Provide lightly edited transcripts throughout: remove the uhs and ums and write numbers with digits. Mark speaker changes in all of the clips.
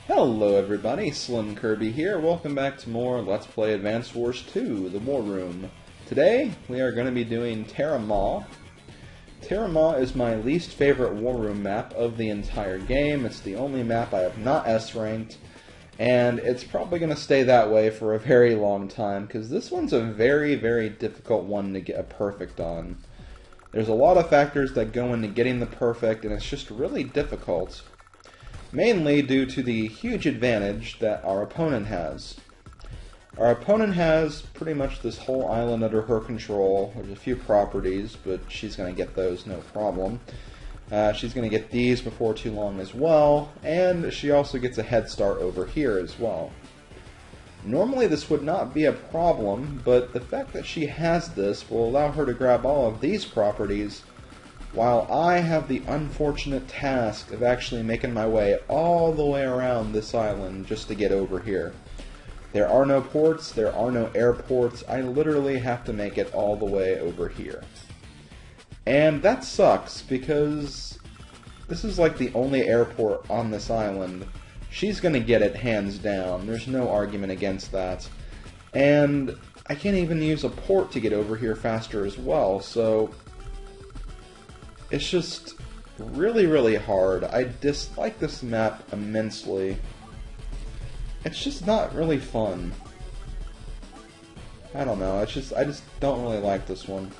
Speaker 1: Hello everybody, SlimKirby here. Welcome back to more Let's Play Advance Wars 2, The War Room. Today, we are going to be doing Terra Maw. Terra Maw is my least favorite War Room map of the entire game. It's the only map I have not S-ranked, and it's probably going to stay that way for a very long time, because this one's a very, very difficult one to get a perfect on. There's a lot of factors that go into getting the perfect, and it's just really difficult. Mainly due to the huge advantage that our opponent has. Our opponent has pretty much this whole island under her control. There's a few properties, but she's going to get those no problem. She's going to get these before too long as well, and she also gets a head start over here as well. Normally this would not be a problem, but the fact that she has this will allow her to grab all of these properties, while I have the unfortunate task of actually making my way all the way around this island just to get over here. There are no ports, there are no airports, I literally have to make it all the way over here. And that sucks, because this is like the only airport on this island. She's gonna get it hands down, there's no argument against that. And I can't even use a port to get over here faster as well, so it's just really, really hard. I dislike this map immensely. It's just not really fun. I don't know, I just don't really like this one.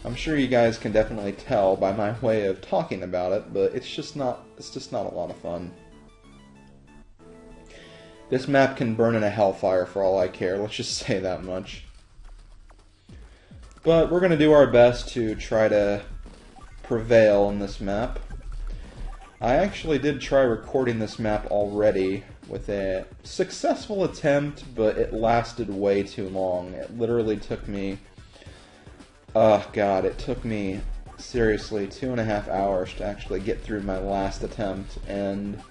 Speaker 1: I'm sure you guys can definitely tell by my way of talking about it, but it's just not a lot of fun. This map can burn in a hellfire for all I care, let's just say that much. But we're gonna do our best to try to prevail in this map. I actually did try recording this map already with a successful attempt, but it lasted way too long. It literally took me, it took me seriously 2.5 hours to actually get through my last attempt, and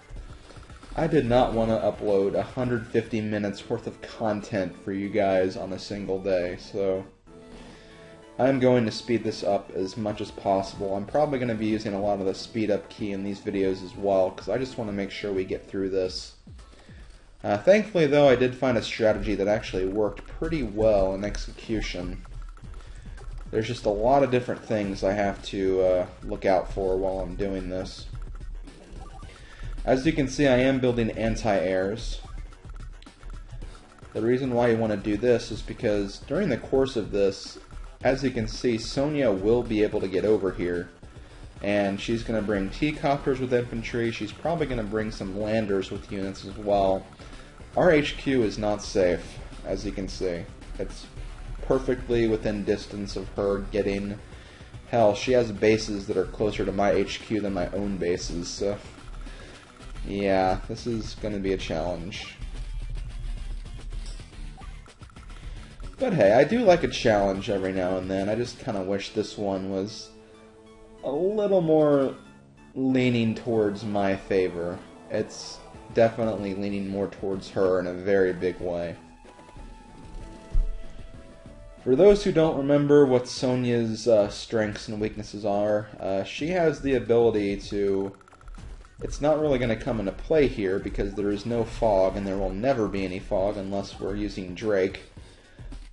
Speaker 1: I did not want to upload 150 minutes worth of content for you guys on a single day, so I'm going to speed this up as much as possible. I'm probably going to be using a lot of the speed up key in these videos as well, because I just want to make sure we get through this. Thankfully though, I did find a strategy that actually worked pretty well in execution. There's just a lot of different things I have to look out for while I'm doing this. As you can see, I am building anti-airs. The reason why you want to do this is because during the course of this, as you can see, Sonia will be able to get over here, and she's going to bring T-copters with infantry. She's probably going to bring some landers with units as well. Our HQ is not safe, as you can see. It's perfectly within distance of her getting... Hell, she has bases that are closer to my HQ than my own bases, so... yeah, this is going to be a challenge. But hey, I do like a challenge every now and then. I just kind of wish this one was a little more leaning towards my favor. It's definitely leaning more towards her in a very big way. For those who don't remember what Sonia's strengths and weaknesses are, she has the ability to... It's not really going to come into play here because there is no fog, and there will never be any fog unless we're using Drake.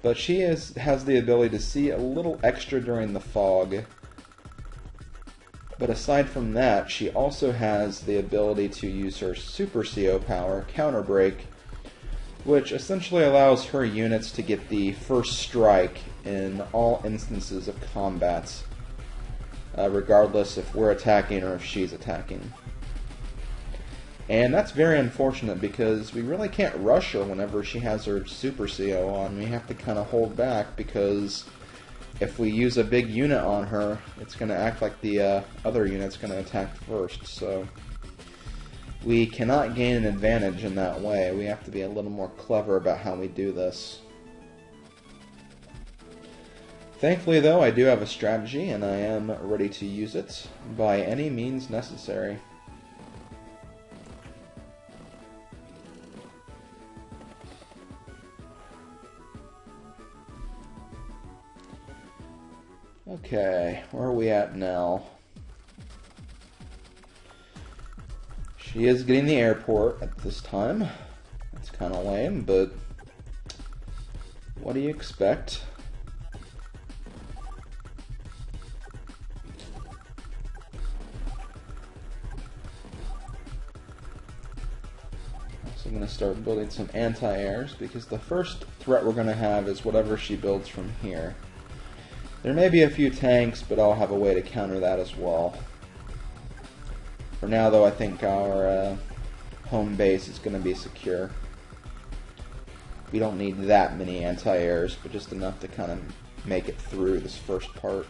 Speaker 1: But she has the ability to see a little extra during the fog. But aside from that, she also has the ability to use her Super CO power, Counter Break, which essentially allows her units to get the first strike in all instances of combat, regardless if we're attacking or if she's attacking. And that's very unfortunate because we really can't rush her whenever she has her Super CO on. We have to kind of hold back because if we use a big unit on her, it's going to act like the other unit's going to attack first. So we cannot gain an advantage in that way. We have to be a little more clever about how we do this. Thankfully though, I do have a strategy and I am ready to use it by any means necessary. Okay, where are we at now? She is getting the airport at this time. That's kind of lame, but what do you expect? So I'm going to start building some anti-airs, because the first threat we're going to have is whatever she builds from here. There may be a few tanks, but I'll have a way to counter that as well. For now, though, I think our home base is going to be secure. We don't need that many anti-airs, but just enough to kind of make it through this first part.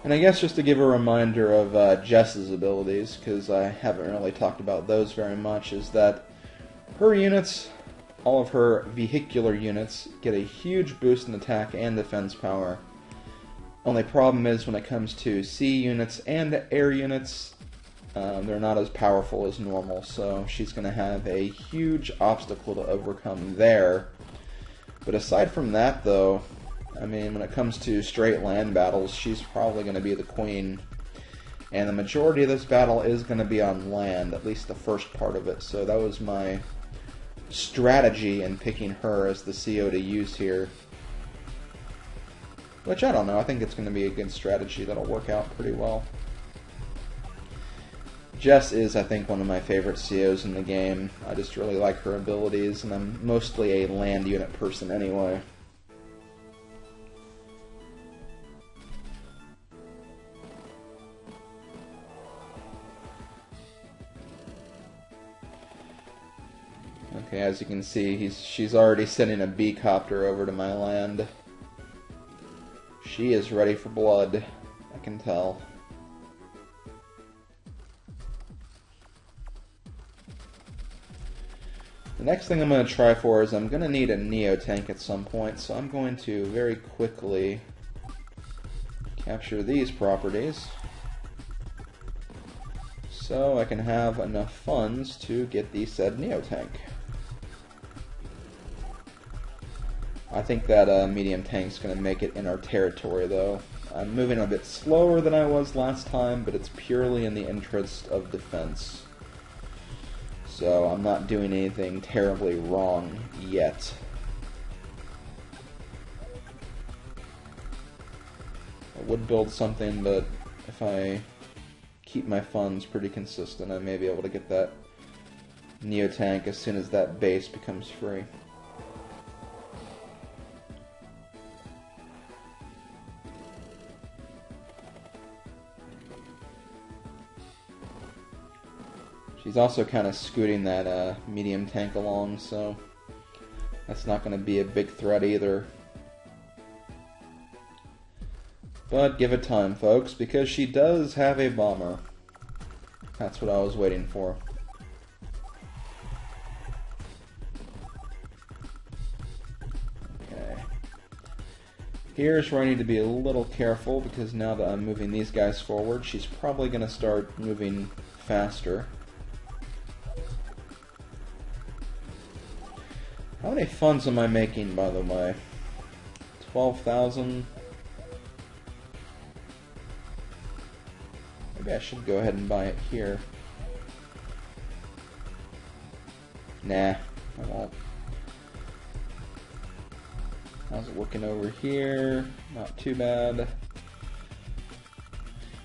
Speaker 1: And I guess just to give a reminder of Jess's abilities, because I haven't really talked about those very much, is that her units, all of her vehicular units, get a huge boost in attack and defense power. Only problem is when it comes to sea units and air units, they're not as powerful as normal, so she's going to have a huge obstacle to overcome there. But aside from that, though, I mean, when it comes to straight land battles, she's probably going to be the queen. And the majority of this battle is going to be on land, at least the first part of it, so that was my strategy in picking her as the CO to use here. Which, I don't know, I think it's going to be a good strategy that'll work out pretty well. Jess is, I think, one of my favorite COs in the game. I just really like her abilities, and I'm mostly a land unit person anyway. Okay, as you can see, she's already sending a B-copter over to my land. She is ready for blood, I can tell. The next thing I'm going to try for is I'm going to need a Neo tank at some point, so I'm going to very quickly capture these properties so I can have enough funds to get the said Neo tank. I think that medium tank's going to make it in our territory, though. I'm moving a bit slower than I was last time, but it's purely in the interest of defense. So I'm not doing anything terribly wrong yet. I would build something, but if I keep my funds pretty consistent, I may be able to get that Neo tank as soon as that base becomes free. She's also kind of scooting that medium tank along, so that's not going to be a big threat either. But give it time, folks, because she does have a bomber. That's what I was waiting for. Okay. Here's where I need to be a little careful, because now that I'm moving these guys forward, she's probably going to start moving faster. How many funds am I making, by the way? 12,000. Maybe I should go ahead and buy it here. Nah, I won't. How's it looking over here? Not too bad.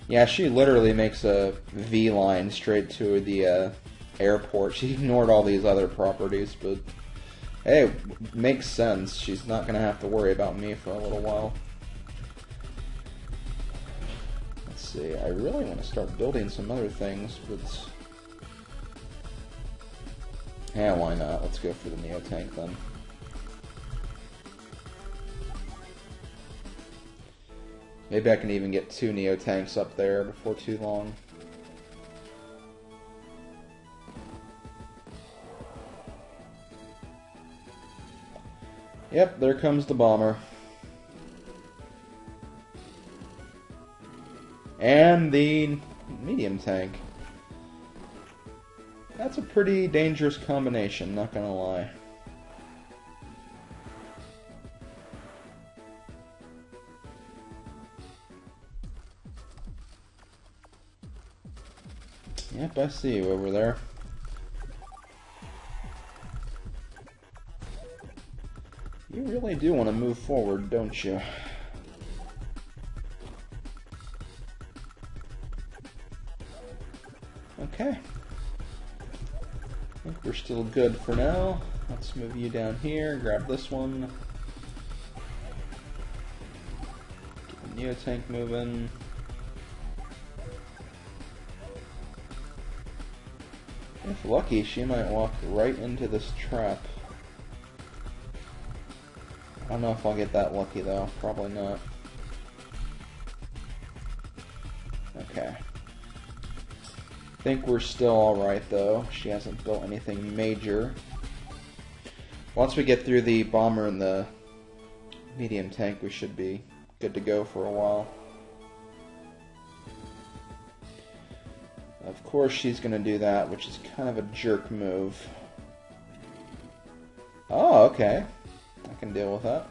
Speaker 1: Yeah, she literally makes a V line straight to the airport. She ignored all these other properties, but hey, makes sense. She's not going to have to worry about me for a little while. Let's see, I really want to start building some other things, but yeah, why not? Let's go for the Neo tank then. Maybe I can even get 2 Neo tanks up there before too long. Yep, there comes the bomber. And the medium tank. That's a pretty dangerous combination, not gonna lie. Yep, I see you over there. You really do want to move forward, don't you? Okay. I think we're still good for now. Let's move you down here, grab this one. Get the Neotank moving. If lucky, she might walk right into this trap. I don't know if I'll get that lucky though. Probably not. Okay. I think we're still alright though. She hasn't built anything major. Once we get through the bomber and the medium tank, we should be good to go for a while. Of course she's going to do that, which is kind of a jerk move. Oh, okay. I can deal with that.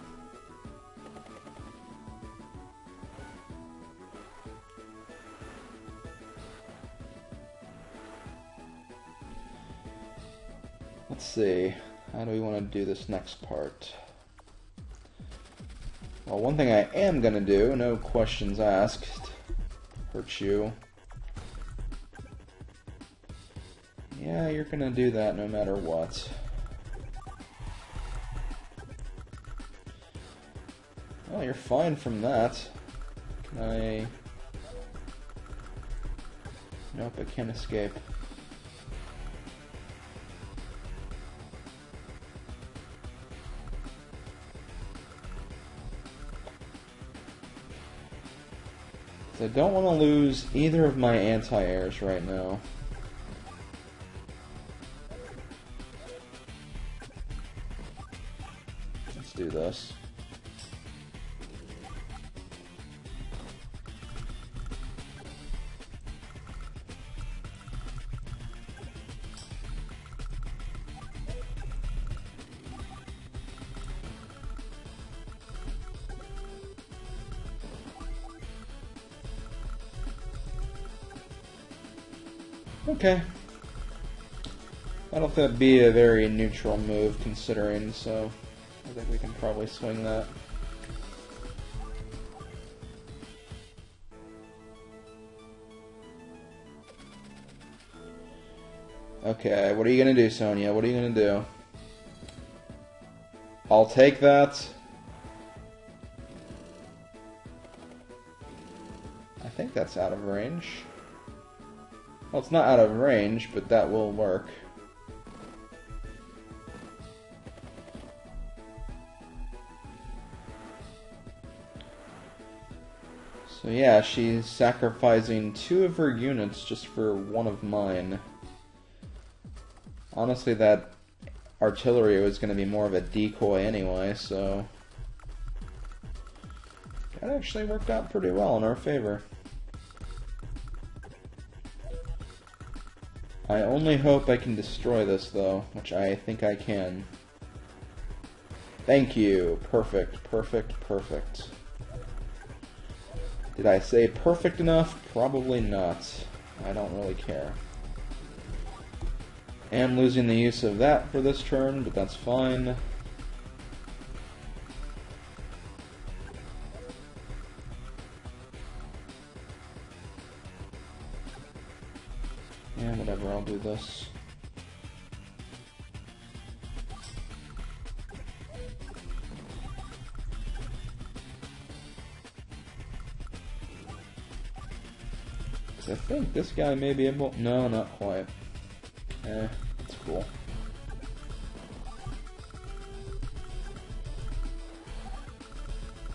Speaker 1: Let's see. How do we want to do this next part? Well, one thing I am going to do, no questions asked, hurt you. Yeah, you're gonna do that no matter what. Well, you're fine from that. Can I... Nope, I can't escape. I don't want to lose either of my anti-airs right now. Do this. Okay. I don't think that'd be a very neutral move considering, so I think we can probably swing that. Okay, what are you gonna do, Sonia? What are you gonna do? I'll take that. I think that's out of range. Well, it's not out of range, but that will work. So yeah, she's sacrificing 2 of her units just for 1 of mine. Honestly, that artillery was going to be more of a decoy anyway, so that actually worked out pretty well in our favor. I only hope I can destroy this, though, which I think I can. Thank you. Perfect, perfect, perfect. Did I say perfect enough? Probably not. I don't really care. Am losing the use of that for this turn, but that's fine. Yeah, whatever, I'll do this. I think this guy may be able... No, not quite. It's cool.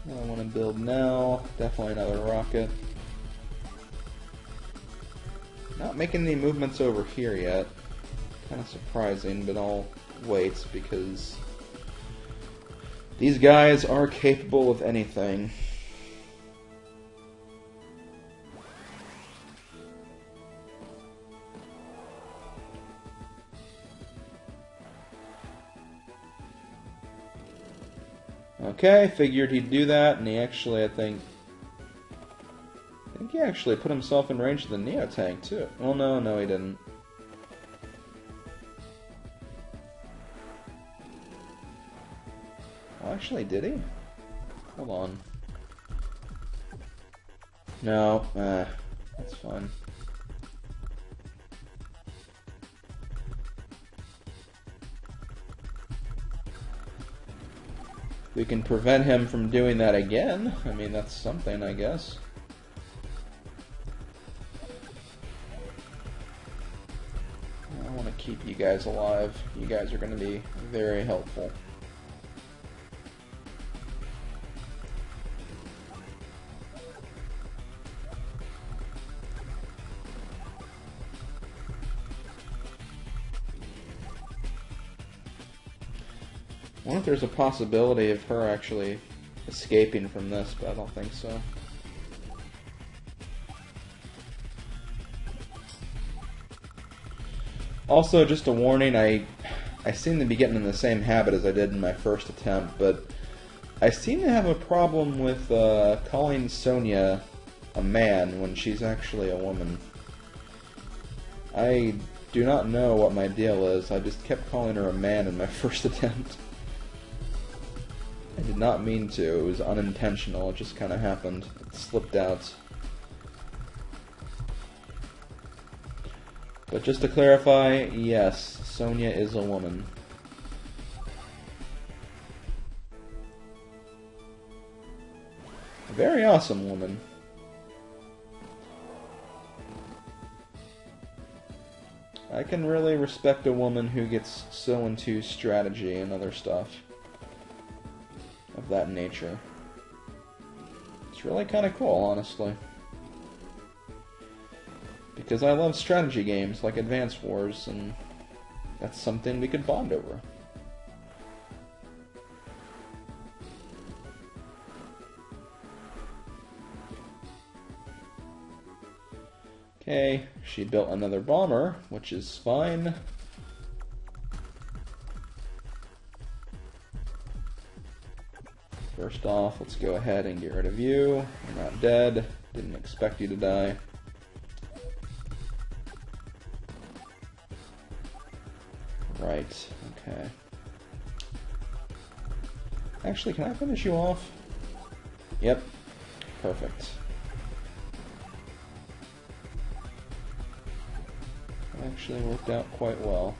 Speaker 1: What I want to build now, definitely another rocket. Not making any movements over here yet. Kind of surprising, but I'll wait because these guys are capable of anything. Okay, figured he'd do that, and he actually, I think think he actually put himself in range of the Neo tank too. Well, no, he didn't. Oh, actually, did he? Hold on. No, that's fine. We can prevent him from doing that again. I mean, that's something, I guess. I want to keep you guys alive. You guys are going to be very helpful. I wonder if there's a possibility of her actually escaping from this, but I don't think so. Also, just a warning, I seem to be getting in the same habit as I did in my first attempt, but I seem to have a problem with calling Sonia a man when she's actually a woman. I do not know what my deal is. I just kept calling her a man in my first attempt. I did not mean to. It was unintentional. It just kind of happened. It slipped out. But just to clarify, yes, Sonia is a woman. A very awesome woman. I can really respect a woman who gets so into strategy and other stuff of that nature. It's really kind of cool, honestly. Because I love strategy games like Advance Wars, and that's something we could bond over. Okay, she built another bomber, which is fine. First off, let's go ahead and get rid of you. You're not dead. Didn't expect you to die. Right, okay. Actually, can I finish you off? Yep, perfect. Actually worked out quite well.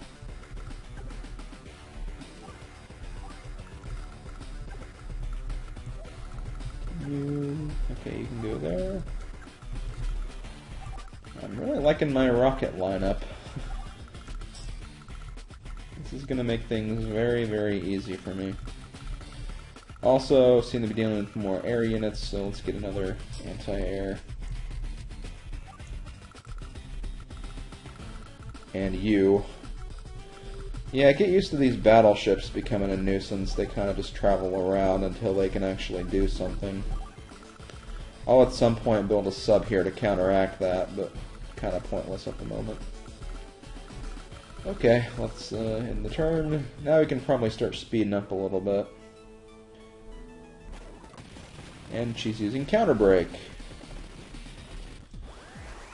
Speaker 1: Okay, you can go there. I'm really liking my rocket lineup. This is going to make things very, very easy for me. Also, seem to be dealing with more air units, so let's get another anti-air. And you. Yeah, get used to these battleships becoming a nuisance. They kind of just travel around until they can actually do something. I'll at some point build a sub here to counteract that, but kind of pointless at the moment. Okay, let's end the turn. Now we can probably start speeding up a little bit. And she's using counter break.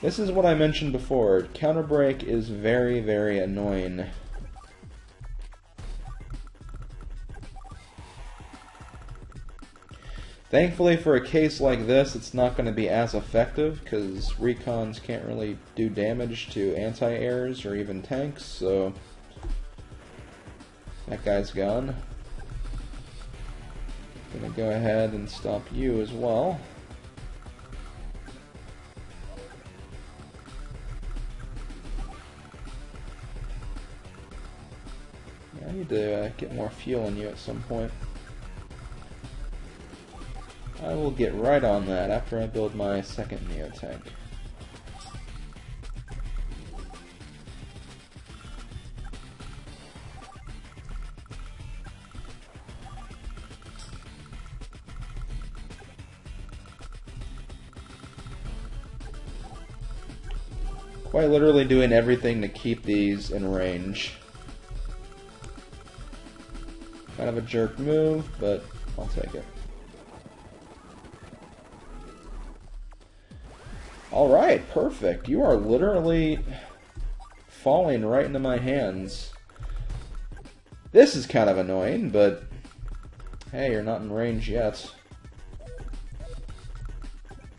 Speaker 1: This is what I mentioned before. Counter break is very, very annoying. Thankfully, for a case like this, it's not going to be as effective, because recons can't really do damage to anti-airs or even tanks, so that guy's gone. Gonna go ahead and stop you as well. I need to get more fuel in you at some point. I will get right on that after I build my second Neo tank. Quite literally doing everything to keep these in range. Kind of a jerk move, but I'll take it. Alright, perfect. You are literally falling right into my hands. This is kind of annoying, but hey, you're not in range yet.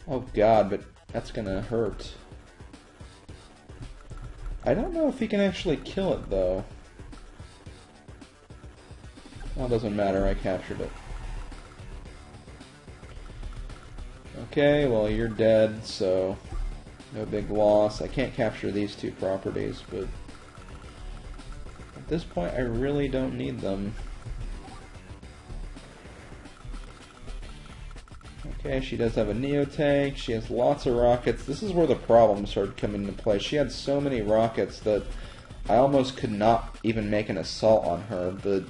Speaker 1: Oh god, but that's gonna hurt. I don't know if he can actually kill it, though. Well, it doesn't matter, I captured it. Okay, well, you're dead, so no big loss. I can't capture these two properties, but at this point, I really don't need them. Okay, she does have a Neo-Tank. She has lots of rockets. This is where the problem started coming into play. She had so many rockets that I almost could not even make an assault on her, but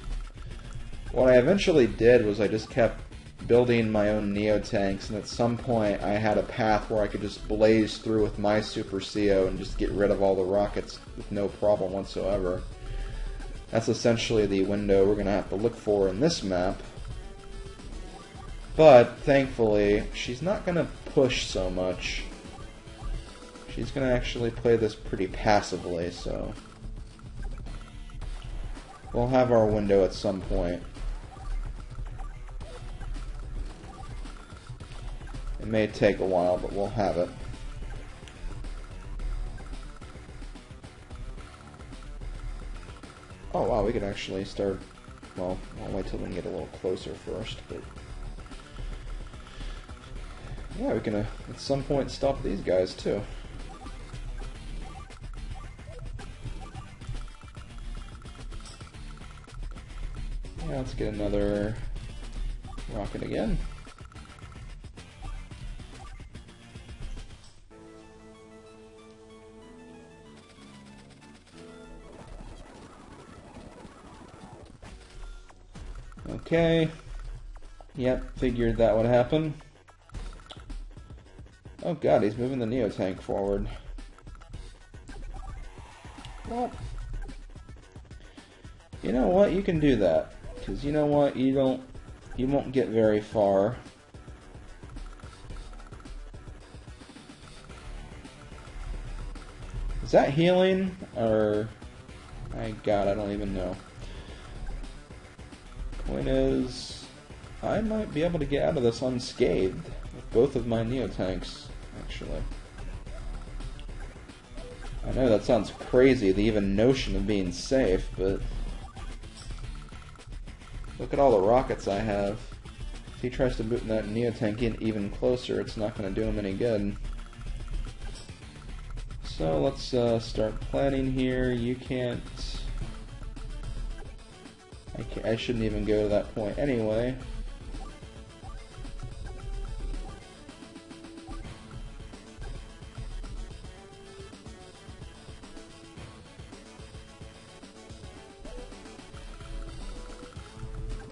Speaker 1: what I eventually did was I just kept building my own Neo-Tanks, and at some point I had a path where I could just blaze through with my Super CO and just get rid of all the rockets with no problem whatsoever. That's essentially the window we're going to have to look for in this map. But, thankfully, she's not going to push so much. She's going to actually play this pretty passively, so we'll have our window at some point. It may take a while, but we'll have it. Oh wow, we could actually start... Well, I'll wait till we can get a little closer first, but... Yeah, we can at some point stop these guys too. Yeah, let's get another rocket again. Okay. Yep, figured that would happen. Oh god, he's moving the Neo-Tank forward. What? You know what? You can do that. Because you know what? You won't get very far. Is that healing? Or... My god, I don't even know. Point is, I might be able to get out of this unscathed with both of my Neo-Tanks, actually. I know that sounds crazy, the even notion of being safe, but look at all the rockets I have. If he tries to boot that Neo-Tank in even closer, it's not going to do him any good. So let's start planning here. You can't... I shouldn't even go to that point anyway.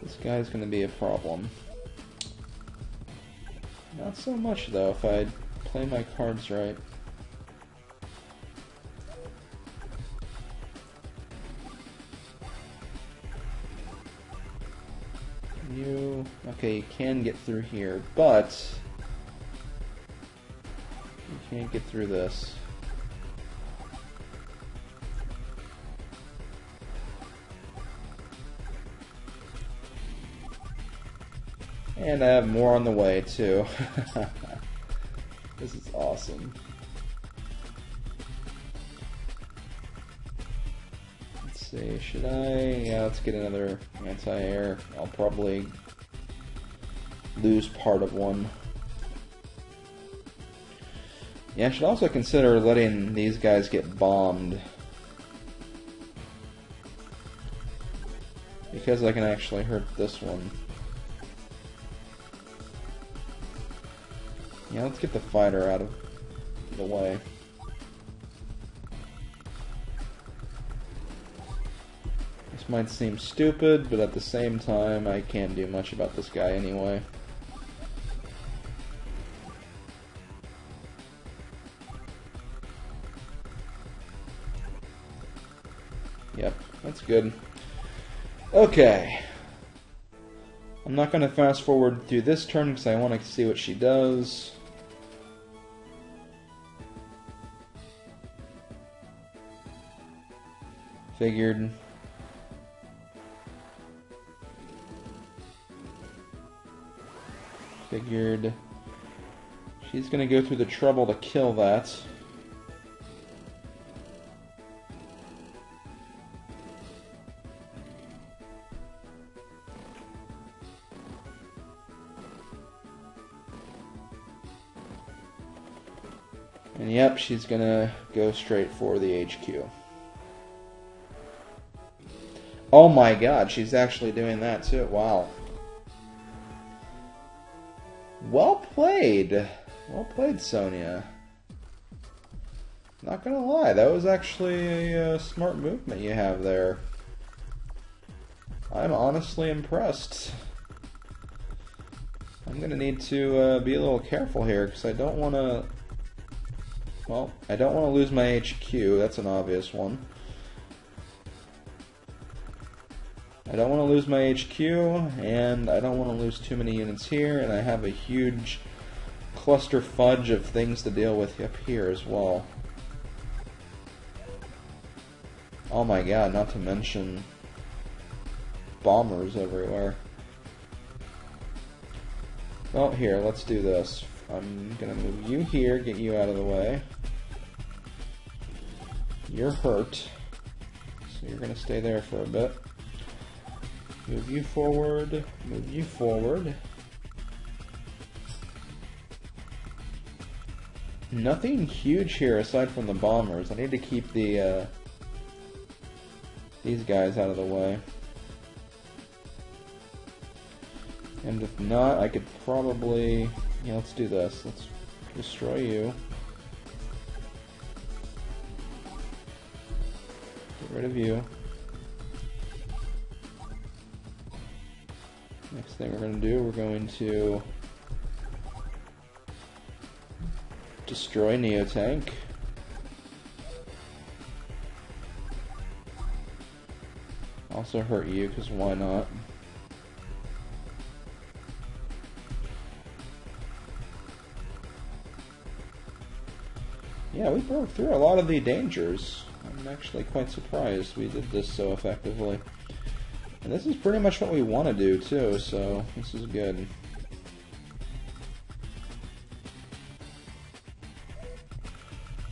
Speaker 1: This guy's going to be a problem. Not so much though, if I play my cards right. Okay, you can get through here, but you can't get through this. And I have more on the way, too. This is awesome. Let's see, should I... Yeah, let's get another anti-air. I'll probably lose part of one. Yeah, I should also consider letting these guys get bombed. Because I can actually hurt this one. Yeah, let's get the fighter out of the way. This might seem stupid, but at the same time, I can't do much about this guy anyway. Yep, that's good. Okay. I'm not going to fast forward through this turn because I want to see what she does. Figured. She's gonna go through the trouble to kill that. And yep, she's gonna go straight for the HQ. Oh my god, she's actually doing that too. Wow. Well played. Well played, Sonia. Not gonna lie, that was actually a smart movement you have there. I'm honestly impressed. I'm gonna need to be a little careful here, because I don't want to... Well, I don't want to lose my HQ, that's an obvious one. I don't want to lose my HQ, and I don't want to lose too many units here, and I have a huge cluster fudge of things to deal with up here as well. Oh my god, not to mention bombers everywhere. Well, here, let's do this. I'm gonna move you here, get you out of the way. You're hurt, so you're gonna stay there for a bit. Move you forward, move you forward. Nothing huge here aside from the bombers. I need to keep the these guys out of the way. And if not, I could probably... Yeah, let's do this. Let's destroy you. Get rid of you. Next thing we're going to do, we're going to destroy Neotank. Also hurt you, because why not? Yeah, we broke through a lot of the dangers. I'm actually quite surprised we did this so effectively. And this is pretty much what we want to do too, so this is good.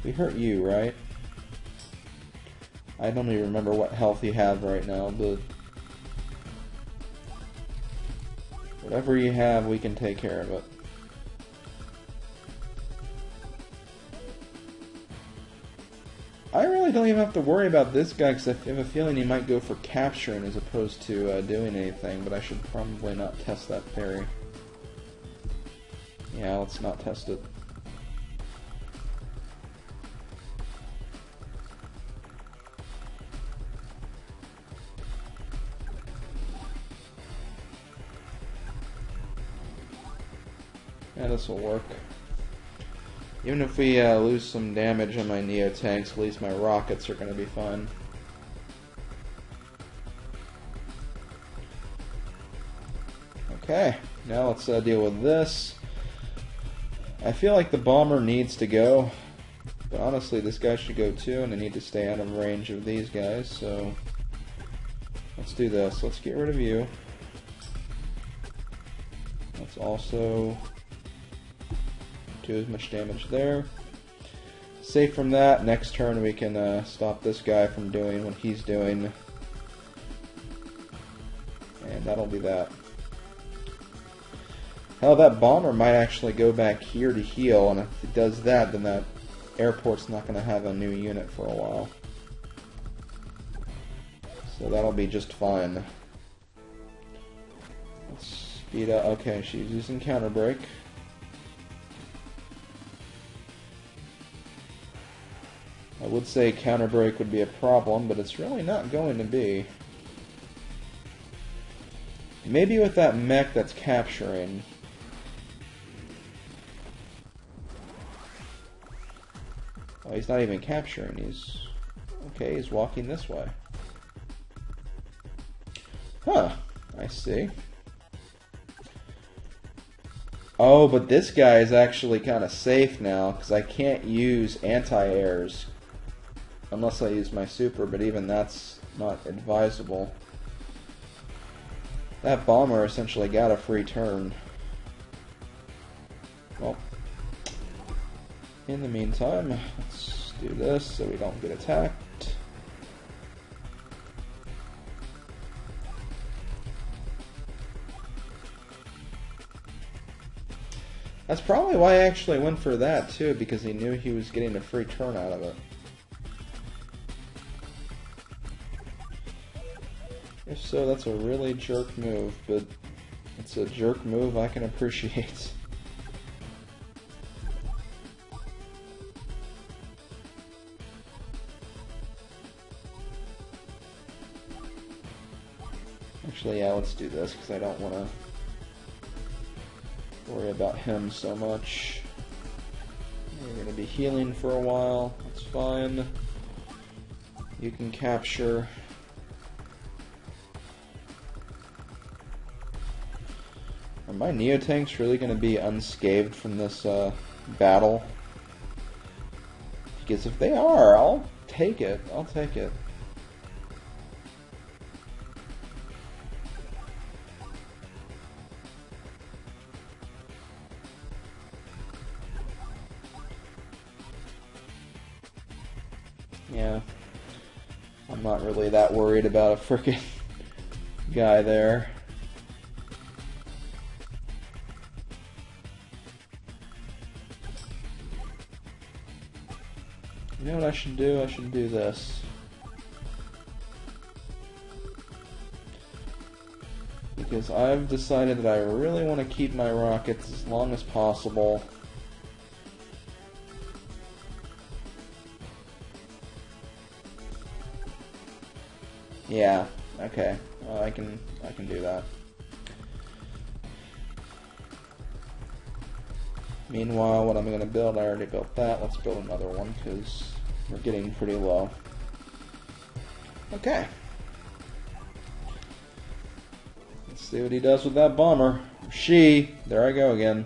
Speaker 1: We hurt you, right? I don't even remember what health you have right now, but whatever you have, we can take care of it. I really don't even have to worry about this guy because I have a feeling he might go for capturing as opposed to doing anything, but I should probably not test that theory. Yeah, let's not test it. Yeah, this will work. Even if we lose some damage on my Neotanks, at least my rockets are going to be fine. Okay, now let's deal with this. I feel like the bomber needs to go, but honestly this guy should go too, and I need to stay out of range of these guys, so let's do this. Let's get rid of you. Let's also do as much damage there. Safe from that. Next turn we can stop this guy from doing what he's doing. And that'll be that. Hell, that bomber might actually go back here to heal, and if it does that, then that airport's not going to have a new unit for a while. So that'll be just fine. Let's speed up. Okay, she's using counter break. I would say counter break would be a problem, but it's really not going to be. Maybe with that mech that's capturing. Oh, he's not even capturing. He's... Okay, he's walking this way. Huh. I see. Oh, but this guy is actually kind of safe now, because I can't use anti-airs. unless I use my super, but even that's not advisable. That bomber essentially got a free turn. Well, in the meantime, let's do this so we don't get attacked. That's probably why I actually went for that too, because he knew he was getting a free turn out of it. If so, that's a really jerk move, but it's a jerk move I can appreciate. Actually, yeah, let's do this, because I don't want to worry about him so much. We're going to be healing for a while. That's fine. You can capture. Are my Neotanks really going to be unscathed from this battle? Because if they are, I'll take it. I'll take it. Yeah, I'm not really that worried about a frickin' guy there. You know what I should do? I should do this. Because I've decided that I really want to keep my rockets as long as possible. Yeah, okay. I can do that. Meanwhile, what I'm going to build, I already built that. Let's build another one, because we're getting pretty low. Okay. Let's see what he does with that bomber. There I go again.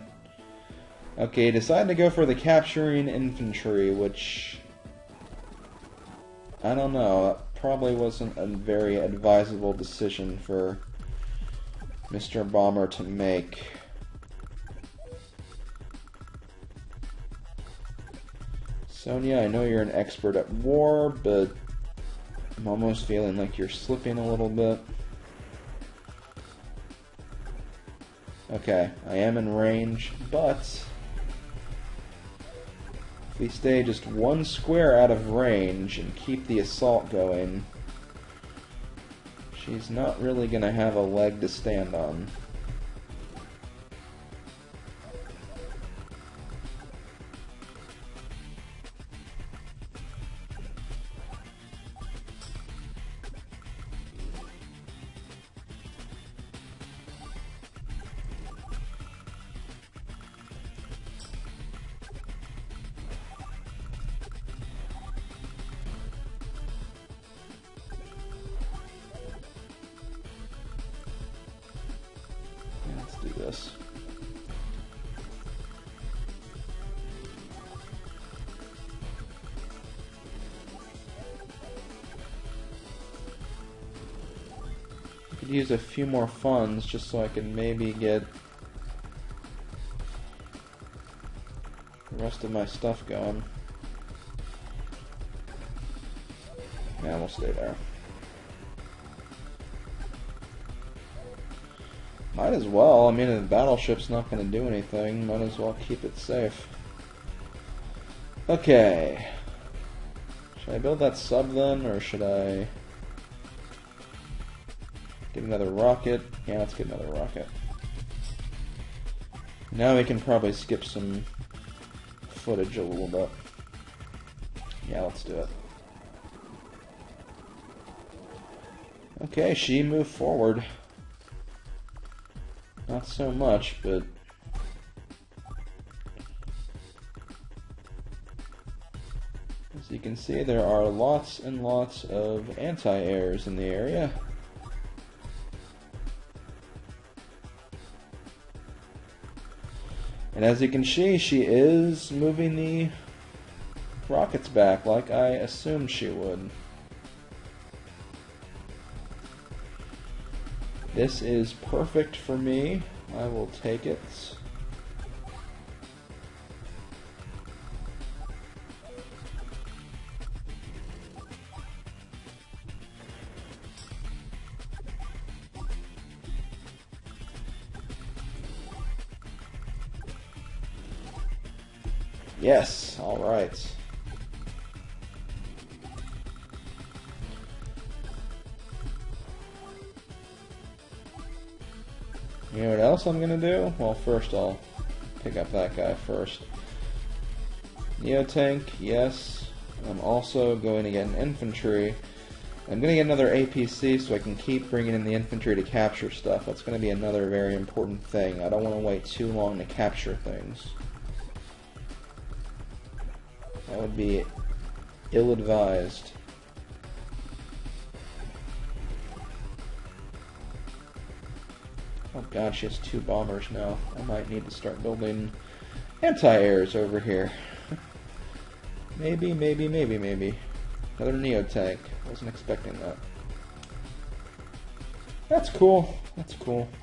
Speaker 1: Okay, decided to go for the capturing infantry, which... I don't know. That probably wasn't a very advisable decision for Mr. Bomber to make. Sonia, I know you're an expert at war, but I'm almost feeling like you're slipping a little bit. Okay, I am in range, but if we stay just one square out of range and keep the assault going, she's not really going to have a leg to stand on. Let's do this. I could use a few more funds just so I can maybe get the rest of my stuff going. Yeah, we'll stay there. Might as well. I mean, the battleship's not going to do anything. Might as well keep it safe. Okay. Should I build that sub then, or should I get another rocket? Yeah, let's get another rocket. Now we can probably skip some footage a little bit. Yeah, let's do it. Okay, she moved forward. Not so much, but as you can see, there are lots and lots of anti-airs in the area. And as you can see, she is moving the rockets back like I assumed she would. This is perfect for me. I will take it. Yes, alright. You know what else I'm gonna do? Well, first I'll pick up that guy first. Neotank, yes. I'm also going to get an infantry. I'm going to get another APC so I can keep bringing in the infantry to capture stuff. That's going to be another very important thing. I don't want to wait too long to capture things. That would be ill-advised. Oh god, she has 2 bombers now. I might need to start building anti-airs over here. Maybe. Another Neotank. Wasn't expecting that. That's cool.